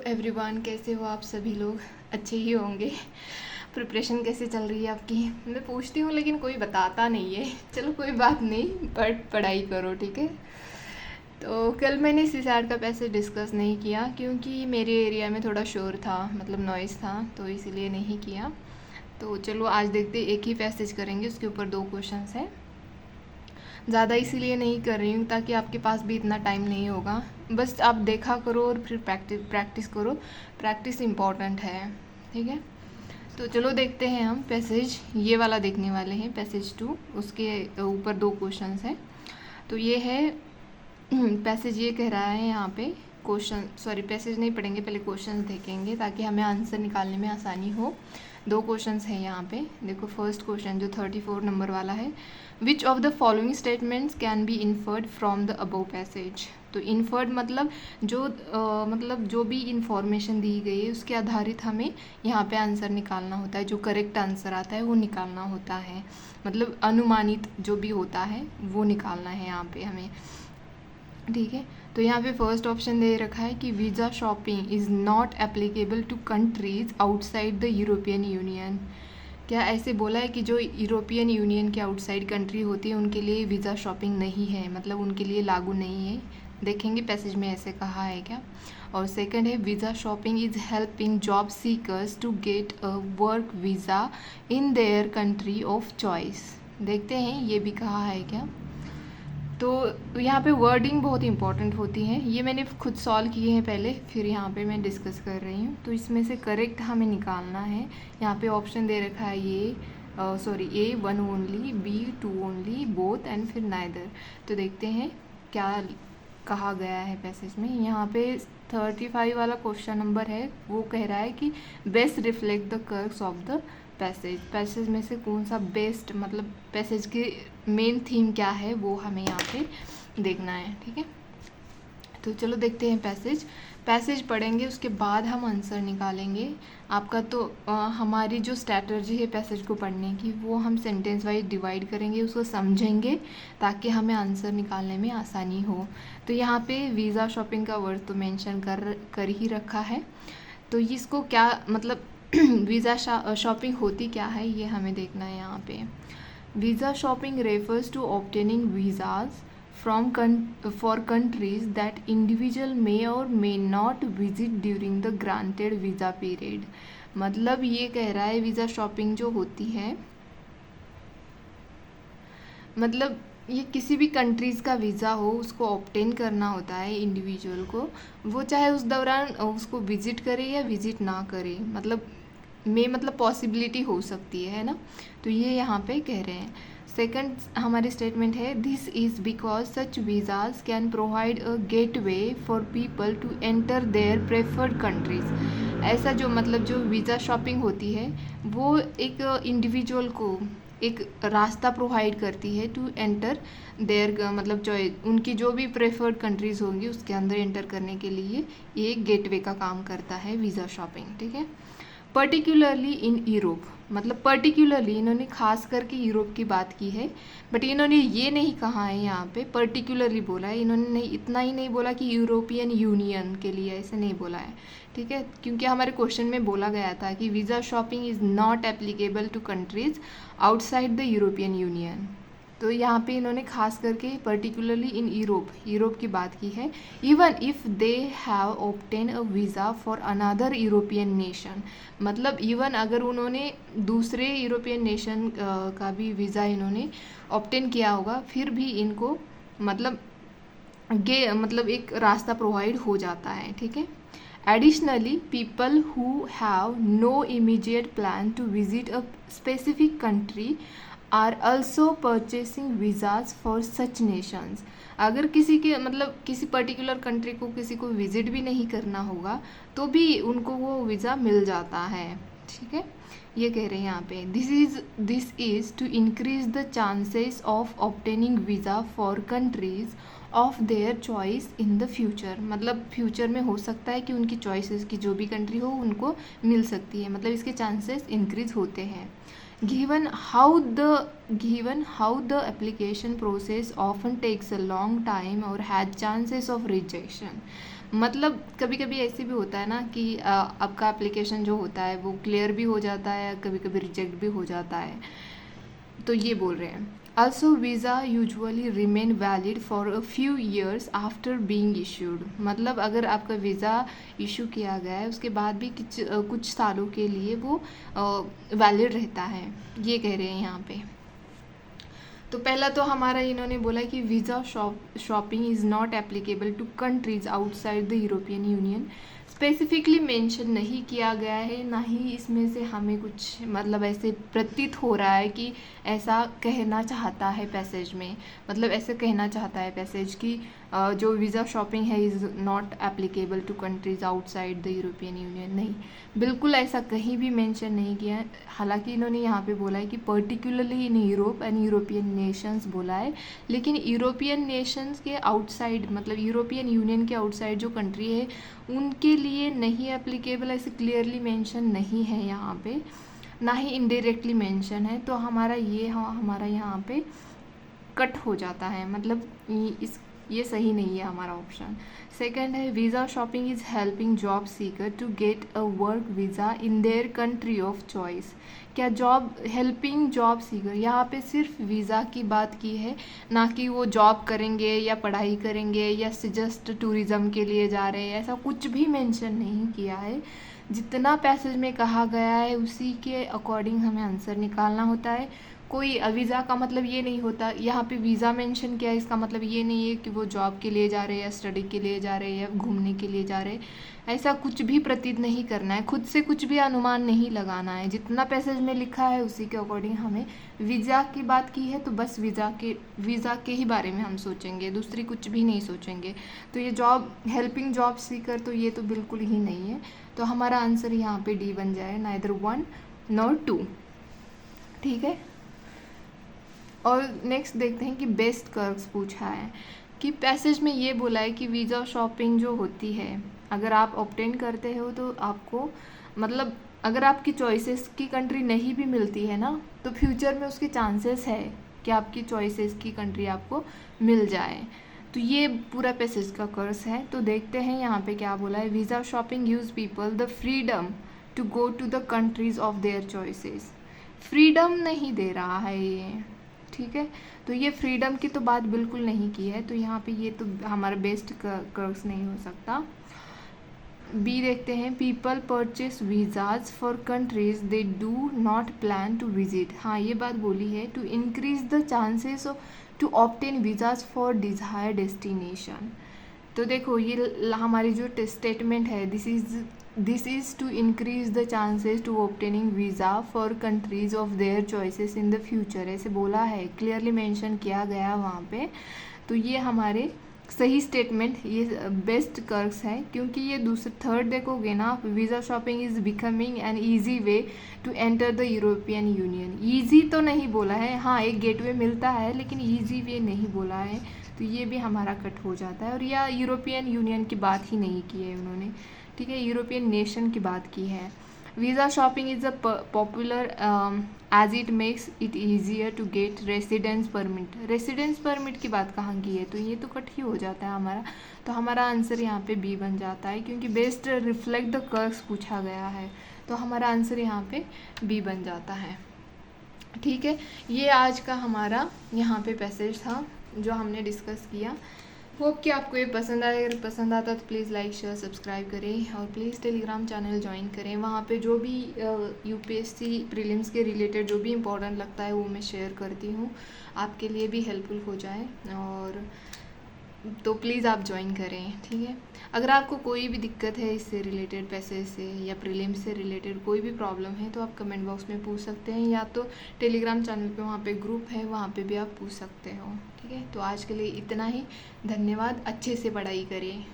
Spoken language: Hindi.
एवरीवन, कैसे हो आप सभी लोग? अच्छे ही होंगे। प्रिपरेशन कैसे चल रही है आपकी? मैं पूछती हूँ लेकिन कोई बताता नहीं है। चलो कोई बात नहीं, बट पढ़ाई करो, ठीक है। तो कल मैंने सीसैट का पैसेज डिस्कस नहीं किया क्योंकि मेरे एरिया में थोड़ा शोर था, मतलब नॉइज़ था, तो इसीलिए नहीं किया। तो चलो आज देखते, एक ही पैसेज करेंगे, उसके ऊपर 2 क्वेश्चंस हैं। ज़्यादा इसीलिए नहीं कर रही हूँ ताकि आपके पास भी इतना टाइम नहीं होगा। बस आप देखा करो और फिर प्रैक्टिस करो। प्रैक्टिस इम्पॉर्टेंट है, ठीक है। तो चलो देखते हैं हम पैसेज, ये वाला देखने वाले हैं, पैसेज 2। उसके ऊपर 2 क्वेश्चंस हैं। तो ये है पैसेज, ये कह रहा है यहाँ पे पैसेज नहीं पढ़ेंगे, पहले क्वेश्चंस देखेंगे ताकि हमें आंसर निकालने में आसानी हो। 2 क्वेश्चंस हैं यहाँ पे। देखो फर्स्ट क्वेश्चन जो 34 नंबर वाला है, which of the following statements can be inferred from the above passage. तो इन्फर्ड मतलब जो भी इंफॉर्मेशन दी गई है उसके आधारित हमें यहाँ पे आंसर निकालना होता है। जो करेक्ट आंसर आता है वो निकालना होता है, मतलब अनुमानित जो भी होता है वो निकालना है यहाँ पे हमें, ठीक है। तो यहाँ पे फर्स्ट ऑप्शन दे रखा है कि visa shopping is not applicable to countries outside the European Union. क्या ऐसे बोला है कि जो यूरोपियन यूनियन के आउटसाइड कंट्री होती है उनके लिए वीज़ा शॉपिंग नहीं है, मतलब उनके लिए लागू नहीं है? देखेंगे पैसेज में ऐसे कहा है क्या। और सेकंड है, visa shopping is helping job seekers to get a work visa in their country of choice. देखते हैं ये भी कहा है क्या। तो यहाँ पे वर्डिंग बहुत इंपॉर्टेंट होती है, ये मैंने खुद सॉल्व किए हैं पहले, फिर यहाँ पे मैं डिस्कस कर रही हूँ। तो इसमें से करेक्ट हमें निकालना है। यहाँ पे ऑप्शन दे रखा है ये A 1 only, B 2 only, both and फिर नाइदर। तो देखते हैं क्या कहा गया है पैसेज में। यहाँ पे 35 वाला क्वेश्चन नंबर है, वो कह रहा है कि best reflect the curves of the passage में से कौन सा बेस्ट, मतलब पैसेज की मेन थीम क्या है वो हमें यहाँ पे देखना है, ठीक है। तो चलो देखते हैं पैसेज पढ़ेंगे, उसके बाद हम आंसर निकालेंगे। आपका तो हमारी जो स्ट्रैटेजी है पैसेज को पढ़ने की, वो हम सेंटेंस वाइज डिवाइड करेंगे, उसको समझेंगे ताकि हमें आंसर निकालने में आसानी हो। तो यहाँ पे वीज़ा शॉपिंग का वर्ड तो मेंशन कर ही रखा है। तो इसको क्या मतलब वीज़ा शॉपिंग होती क्या है ये हमें देखना है यहाँ पे। Visa shopping refers to obtaining visas for countries that individual may or may not visit during the granted visa period। मतलब ये कह रहा है वीज़ा शॉपिंग जो होती है, मतलब ये किसी भी कंट्रीज़ का वीज़ा हो उसको ऑब्टेन करना होता है इंडिविजुअल को, वो चाहे उस दौरान उसको विजिट करे या विजिट ना करे, मतलब पॉसिबिलिटी हो सकती है ना। तो ये यहाँ पे कह रहे हैं। सेकंड हमारी स्टेटमेंट है, this is because such visas can provide a gateway for people to enter their preferred countries. ऐसा जो जो वीज़ा शॉपिंग होती है वो एक इंडिविजुअल को एक रास्ता प्रोवाइड करती है टू एंटर देयर, उनकी जो भी प्रेफर्ड कंट्रीज़ होंगी उसके अंदर एंटर करने के लिए ये एक गेटवे का काम करता है वीज़ा शॉपिंग, ठीक है। पर्टिकुलरली इन यूरोप, मतलब पर्टिकुलरली इन्होंने खास करके यूरोप की बात की है, बट इन्होंने ये नहीं कहा है यहाँ पे, पर्टिकुलरली बोला है इन्होंने, नहीं इतना ही नहीं बोला कि यूरोपियन यूनियन के लिए, ऐसे नहीं बोला है, ठीक है। क्योंकि हमारे क्वेश्चन में बोला गया था कि visa shopping is not applicable to countries outside the European Union. तो यहाँ पे इन्होंने खास करके पर्टिकुलरली इन यूरोप की बात की है। Even if they have obtain a visa for another European nation, मतलब इवन अगर उन्होंने दूसरे यूरोपियन नेशन का भी वीज़ा इन्होंने ऑब्टेन किया होगा, फिर भी इनको एक रास्ता प्रोवाइड हो जाता है, ठीक है। Additionally, people who have no immediate plan to visit a specific country are also purchasing visas for such nations। अगर किसी पर्टिकुलर कंट्री को किसी को विजिट भी नहीं करना होगा तो भी उनको वो वीज़ा मिल जाता है, ठीक है। ये कह रहे हैं यहाँ पे, this is to increase the chances of obtaining visa for countries of their choice in the future. मतलब फ्यूचर में हो सकता है कि उनकी चॉइसेस की जो भी कंट्री हो उनको मिल सकती है, मतलब इसके चांसेस इंक्रीज होते हैं। given how the application process often takes a long time or has chances of rejection। मतलब कभी कभी ऐसे भी होता है ना कि आपका एप्लीकेशन जो होता है वो क्लियर भी हो जाता है, कभी कभी रिजेक्ट भी हो जाता है, तो ये बोल रहे हैं। Also, visa usually remain valid for a few years after being issued। मतलब अगर आपका वीज़ा इशू किया गया है उसके बाद भी कुछ सालों के लिए वो वैलिड रहता है, ये कह रहे हैं यहाँ पे। तो पहला तो हमारा इन्होंने बोला कि visa shopping is not applicable to countries outside the European union. Specifically mention नहीं किया गया है, ना ही इसमें से हमें कुछ मतलब ऐसे प्रतीत हो रहा है कि ऐसा कहना चाहता है पैसेज में, मतलब ऐसे कहना चाहता है पैसेज कि जो वीज़ा शॉपिंग है is not applicable to countries outside the European union. नहीं, बिल्कुल ऐसा कहीं भी मेंशन नहीं किया है। हालांकि इन्होंने यहाँ पे बोला है कि particularly in Europe and European Nations बोला है, लेकिन यूरोपियन नेशंस के आउटसाइड मतलब यूरोपियन यूनियन के आउटसाइड जो कंट्री है उनके लिए नहीं एप्लीकेबल, ऐसे क्लियरली मेंशन नहीं है यहाँ पे, ना ही इनडायरेक्टली मेंशन है। तो हमारा यहाँ पे कट हो जाता है, मतलब ये सही नहीं है हमारा ऑप्शन। सेकंड है visa shopping is helping job seeker to get a work visa in their country of choice. क्या हेल्पिंग जॉब सीकर, यहाँ पे सिर्फ वीज़ा की बात की है, ना कि वो जॉब करेंगे या पढ़ाई करेंगे या जस्ट टूरिज़्म के लिए जा रहे हैं, ऐसा कुछ भी मेंशन नहीं किया है। जितना पैसेज में कहा गया है उसी के अकॉर्डिंग हमें आंसर निकालना होता है। कोई वीज़ा का मतलब ये नहीं होता, यहाँ पे वीज़ा मेंशन किया है इसका मतलब ये नहीं है कि वो जॉब के लिए जा रहे हैं या स्टडी के लिए जा रहे हैं या घूमने के लिए जा रहे हैं, ऐसा कुछ भी प्रतीत नहीं करना है, खुद से कुछ भी अनुमान नहीं लगाना है। जितना पैसेज में लिखा है उसी के अकॉर्डिंग हमें, वीज़ा की बात की है तो बस वीज़ा के ही बारे में हम सोचेंगे, दूसरी कुछ भी नहीं सोचेंगे। तो ये हेल्पिंग जॉब सीकर तो ये तो बिल्कुल ही नहीं है। तो हमारा आंसर यहाँ पे डी बन जाए, नाइदर 1 नॉर 2। ठीक है, और नेक्स्ट देखते हैं कि बेस्ट कर्व्स पूछा है कि पैसेज में ये बोला है कि वीज़ा शॉपिंग जो होती है अगर आप ऑब्टेन करते हो तो आपको मतलब अगर आपकी चॉइसेस की कंट्री नहीं भी मिलती है ना तो फ्यूचर में उसके चांसेस है कि आपकी चॉइसेस की कंट्री आपको मिल जाए। तो ये पूरा पैसेज का कर्स है। तो देखते हैं यहाँ पे क्या बोला है। Visa shopping use people the freedom to go to the countries of their choices. Freedom नहीं दे रहा है ये, ठीक है, तो ये फ्रीडम की तो बात बिल्कुल नहीं की है, तो यहाँ पे ये तो हमारा बेस्ट कर्स नहीं हो सकता। बी देखते हैं, people purchase visas for countries they do not plan to visit. हाँ, ये बात बोली है, to increase the chances to obtain visas for desire destination. तो देखो ये हमारी जो स्टेटमेंट है, this is to increase the chances to obtaining visa for countries of their choices in the future, ऐसे बोला है, क्लियरली मेंशन किया गया वहाँ पे। तो ये हमारे सही स्टेटमेंट, ये बेस्ट कर्स है, क्योंकि ये थर्ड देखोगे ना, visa shopping is becoming an easy way to enter the European Union. Easy तो नहीं बोला है, हाँ एक गेटवे मिलता है, लेकिन ईजी वे नहीं बोला है, तो ये भी हमारा कट हो जाता है। और यह यूरोपियन यूनियन की बात ही नहीं की है उन्होंने, ठीक है, यूरोपियन नेशन की बात की है। Visa shopping is a popular as it makes it easier to get residence permit. Residence permit की बात कहाँ की है, तो ये तो कट ही हो जाता है हमारा। तो हमारा आंसर यहाँ पे बी बन जाता है, क्योंकि बेस्ट रिफ्लेक्ट द कर्व्स पूछा गया है, तो हमारा आंसर यहाँ पे बी बन जाता है। ठीक है, ये आज का हमारा यहाँ पे पैसेज था जो हमने डिस्कस किया। होप कि आपको ये पसंद आए। अगर पसंद आता तो प्लीज़ लाइक शेयर सब्सक्राइब करें और प्लीज़ टेलीग्राम चैनल ज्वाइन करें। वहाँ पे जो भी यूपीएससी प्रीलिम्स के रिलेटेड जो भी इम्पोर्टेंट लगता है वो मैं शेयर करती हूँ, आपके लिए भी हेल्पफुल हो जाए, और तो प्लीज़ आप ज्वाइन करें, ठीक है। अगर आपको कोई भी दिक्कत है इससे रिलेटेड, पैसेज से या प्रीलिम्स से रिलेटेड कोई भी प्रॉब्लम है तो आप कमेंट बॉक्स में पूछ सकते हैं, या तो टेलीग्राम चैनल पे वहाँ पे ग्रुप है, वहाँ पे भी आप पूछ सकते हो, ठीक है। तो आज के लिए इतना ही, धन्यवाद, अच्छे से पढ़ाई करें।